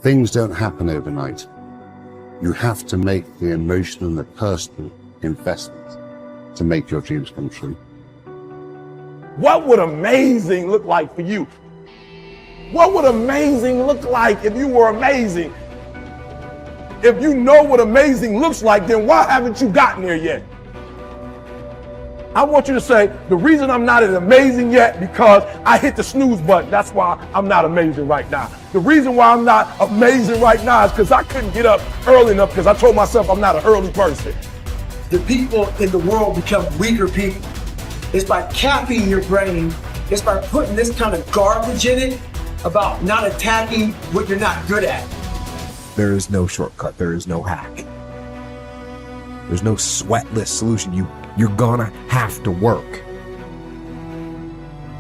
Things don't happen overnight. You have to make the emotional and the personal investment to make your dreams come true. What would amazing look like for you? What would amazing look like if you were amazing? If you know what amazing looks like, then why haven't you gotten there yet? I want you to say, the reason I'm not as amazing yet because I hit the snooze button. That's why I'm not amazing right now. The reason why I'm not amazing right now is because I couldn't get up early enough because I told myself I'm not an early person. The people in the world become weaker people. It's by capping your brain. It's by putting this kind of garbage in it about not attacking what you're not good at. There is no shortcut. There is no hack. There's no sweatless solution. You're gonna have to work.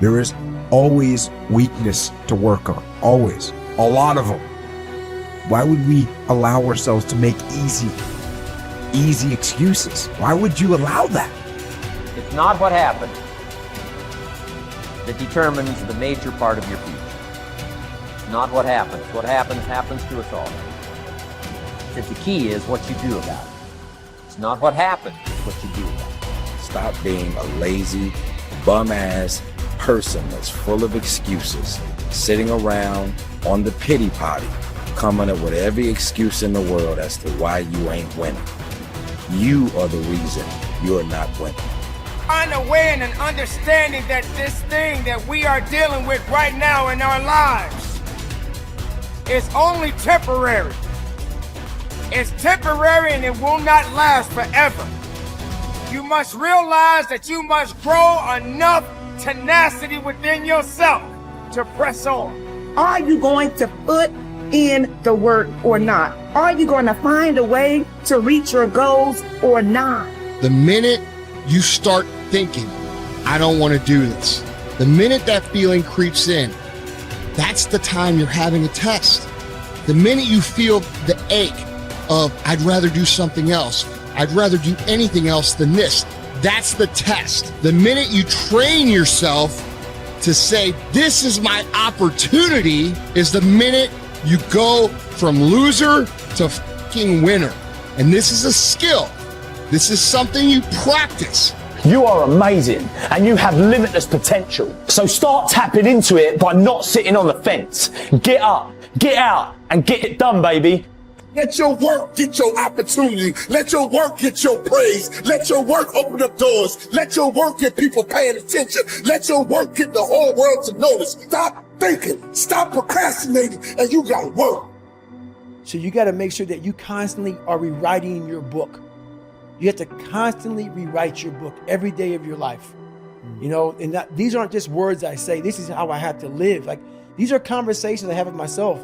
There is always weakness to work on. Always. A lot of them. Why would we allow ourselves to make easy excuses? Why would you allow that? It's not what happened that determines the major part of your future. It's not what happens. What happens to us all. That the key is what you do about it. It's not what happened, it's what you do about it. Stop being a lazy, bum-ass person that's full of excuses, sitting around on the pity potty, coming up with every excuse in the world as to why you ain't winning. You are the reason you're not winning. Find a way and an understanding that this thing that we are dealing with right now in our lives is only temporary. It's temporary and it will not last forever. You must realize that you must grow enough tenacity within yourself to press on. Are you going to put in the work or not? Are you going to find a way to reach your goals or not? The minute you start thinking, I don't want to do this, the minute that feeling creeps in, that's the time you're having a test. The minute you feel the ache of, I'd rather do something else, I'd rather do anything else than this, that's the test. The minute you train yourself to say, this is my opportunity, is the minute you go from loser to fucking winner. And this is a skill. This is something you practice. You are amazing and you have limitless potential. So start tapping into it by not sitting on the fence. Get up, get out, and get it done, baby. Let your work get your opportunity. Let your work get your praise. Let your work open up doors. Let your work get people paying attention. Let your work get the whole world to notice. Stop thinking, stop procrastinating, and you gotta work. So you got to make sure that you constantly are rewriting your book. You have to constantly rewrite your book every day of your life. You know, and these aren't just words I say. This is how I have to live. Like, these are conversations I have with myself.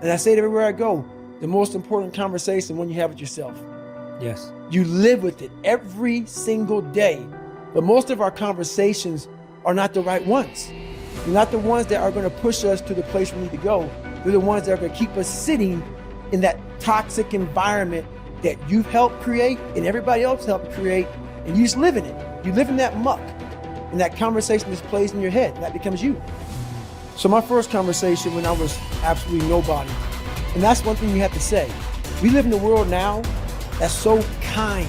And I say it everywhere I go. The most important conversation when you have with yourself. Yes. You live with it every single day. But most of our conversations are not the right ones. They're not the ones that are going to push us to the place we need to go. They're the ones that are going to keep us sitting in that toxic environment that you've helped create and everybody else helped create, and you just live in it. You live in that muck, and that conversation just plays in your head, and that becomes you. So my first conversation when I was absolutely nobody, and that's one thing you have to say. We live in a world now that's so kind.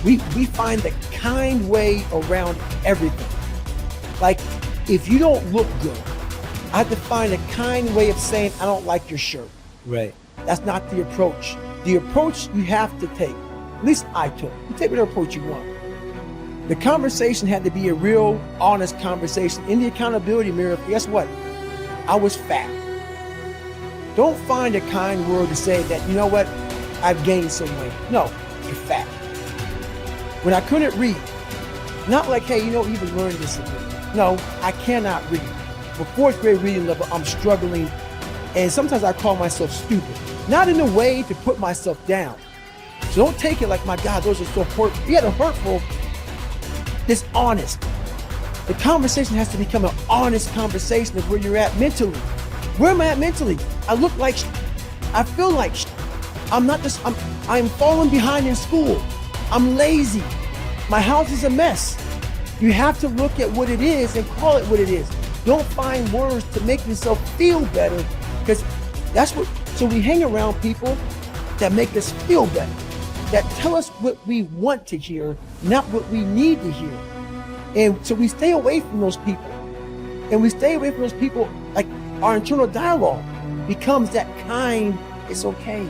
We find the kind way around everything. Like, if you don't look good, I have to find a kind way of saying, I don't like your shirt. Right. That's not the approach. The approach you have to take, at least I took. You take whatever approach you want. The conversation had to be a real, honest conversation. In the accountability mirror, guess what? I was fat. Don't find a kind word to say that, you know what, I've gained some weight. No, you're fat. When I couldn't read, not like, hey, you know, you've been learning this. No, I cannot read. For fourth grade reading level, I'm struggling. And sometimes I call myself stupid. Not in a way to put myself down. So don't take it like, my God, those are so hurtful. Yeah, they're hurtful. It's honest. The conversation has to become an honest conversation of where you're at mentally. Where am I at mentally? I look like I feel like I'm falling behind in school. I'm lazy. My house is a mess. You have to look at what it is and call it what it is. Don't find words to make yourself feel better, because that's what So we hang around people that make us feel better, that tell us what we want to hear, not what we need to hear. And so we stay away from those people. And we stay away from those people, like our internal dialogue becomes that kind, it's okay,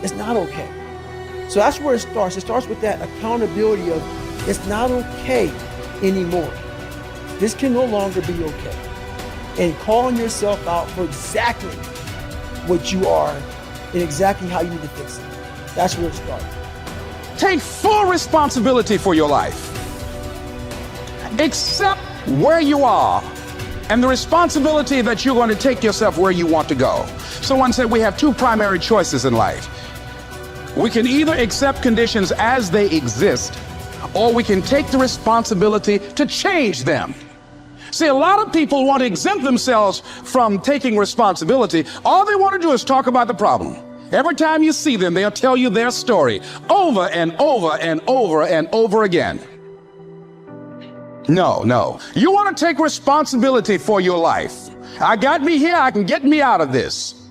it's not okay. So that's where it starts. It starts with that accountability of it's not okay anymore. This can no longer be okay. And calling yourself out for exactly what you are and exactly how you need to fix it. That's where it starts. Take full responsibility for your life. Accept where you are and the responsibility that you're going to take yourself where you want to go. Someone said we have two primary choices in life. We can either accept conditions as they exist, or we can take the responsibility to change them. See, a lot of people want to exempt themselves from taking responsibility. All they want to do is talk about the problem. Every time you see them, they'll tell you their story over and over and over and over again. No. You want to take responsibility for your life. I got me here, I can get me out of this.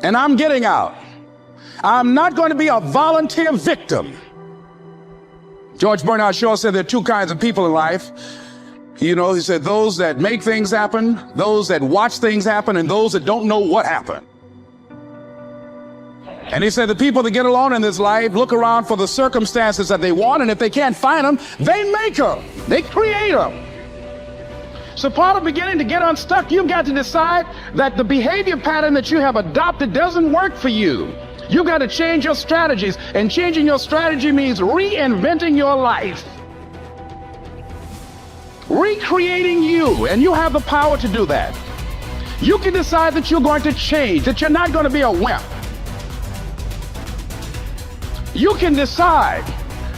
And I'm getting out. I'm not going to be a volunteer victim. George Bernard Shaw said there are two kinds of people in life. You know, he said those that make things happen, those that watch things happen, and those that don't know what happened. And he said the people that get along in this life look around for the circumstances that they want, and if they can't find them, they make them. They create them. So part of beginning to get unstuck, you've got to decide that the behavior pattern that you have adopted doesn't work for you. You've got to change your strategies, and changing your strategy means reinventing your life. Recreating you, and you have the power to do that. You can decide that you're going to change, that you're not going to be a wimp. You can decide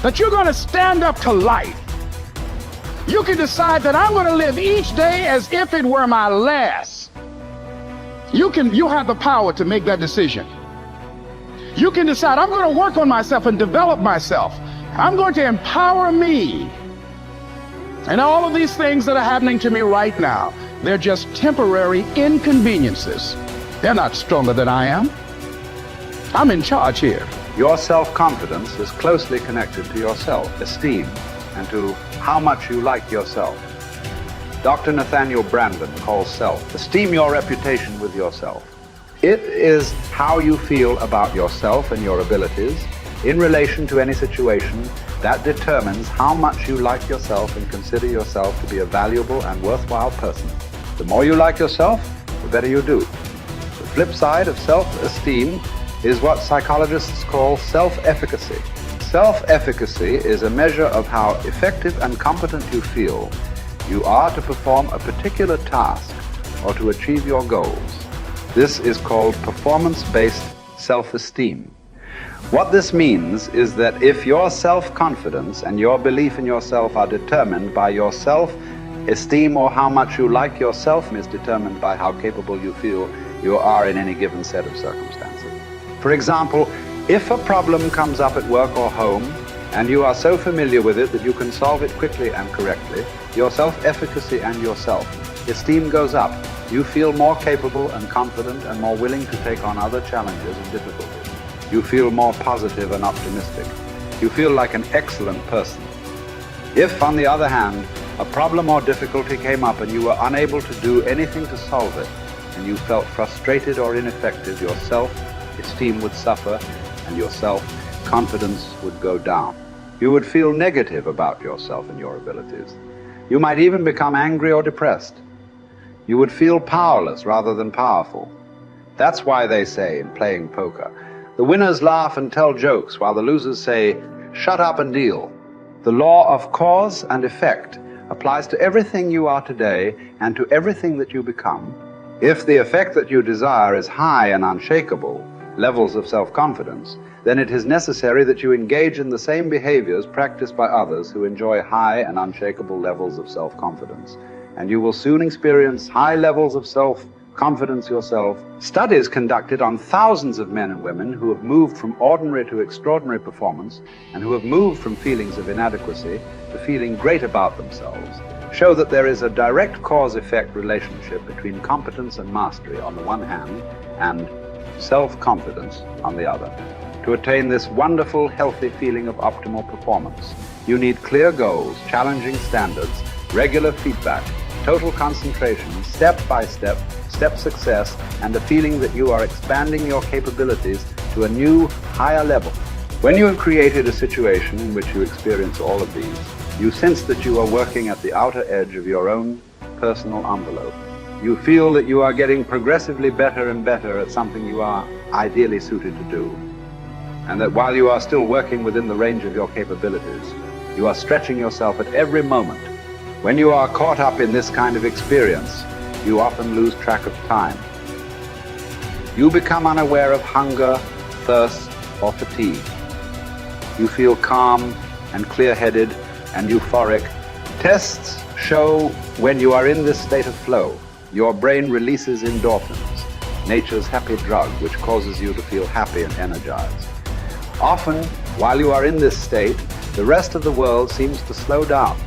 that you're going to stand up to life. You can decide that I'm going to live each day as if it were my last. You have the power to make that decision. You can decide I'm going to work on myself and develop myself. I'm going to empower me. And all of these things that are happening to me right now, they're just temporary inconveniences. They're not stronger than I am. I'm in charge here. Your self-confidence is closely connected to your self-esteem and to how much you like yourself. Dr. Nathaniel Brandon calls self-esteem your reputation with yourself. It is how you feel about yourself and your abilities in relation to any situation that determines how much you like yourself and consider yourself to be a valuable and worthwhile person. The more you like yourself, the better you do. The flip side of self-esteem is what psychologists call self-efficacy. Self-efficacy is a measure of how effective and competent you feel you are to perform a particular task or to achieve your goals. This is called performance-based self-esteem. What this means is that if your self-confidence and your belief in yourself are determined by your self-esteem, or how much you like yourself is determined by how capable you feel you are in any given set of circumstances. For example, if a problem comes up at work or home and you are so familiar with it that you can solve it quickly and correctly, your self-efficacy and your self-esteem goes up. You feel more capable and confident and more willing to take on other challenges and difficulties. You feel more positive and optimistic. You feel like an excellent person. If, on the other hand, a problem or difficulty came up and you were unable to do anything to solve it, and you felt frustrated or ineffective, your self-esteem would suffer and your self-confidence would go down. You would feel negative about yourself and your abilities. You might even become angry or depressed. You would feel powerless rather than powerful. That's why they say in playing poker, the winners laugh and tell jokes while the losers say, shut up and deal. The law of cause and effect applies to everything you are today and to everything that you become. If the effect that you desire is high and unshakable, levels of self-confidence, then it is necessary that you engage in the same behaviors practiced by others who enjoy high and unshakable levels of self-confidence. And you will soon experience high levels of self-confidence yourself. Studies conducted on thousands of men and women who have moved from ordinary to extraordinary performance and who have moved from feelings of inadequacy to feeling great about themselves show that there is a direct cause-effect relationship between competence and mastery on the one hand and self-confidence on the other. To attain this wonderful, healthy feeling of optimal performance, you need clear goals, challenging standards, regular feedback, total concentration, step-by-step, step success, and a feeling that you are expanding your capabilities to a new, higher level. When you have created a situation in which you experience all of these, you sense that you are working at the outer edge of your own personal envelope. You feel that you are getting progressively better and better at something you are ideally suited to do. And that while you are still working within the range of your capabilities, you are stretching yourself at every moment. When you are caught up in this kind of experience, you often lose track of time. You become unaware of hunger, thirst, or fatigue. You feel calm and clear-headed and euphoric. Tests show when you are in this state of flow, your brain releases endorphins, nature's happy drug, which causes you to feel happy and energized. Often, while you are in this state, the rest of the world seems to slow down.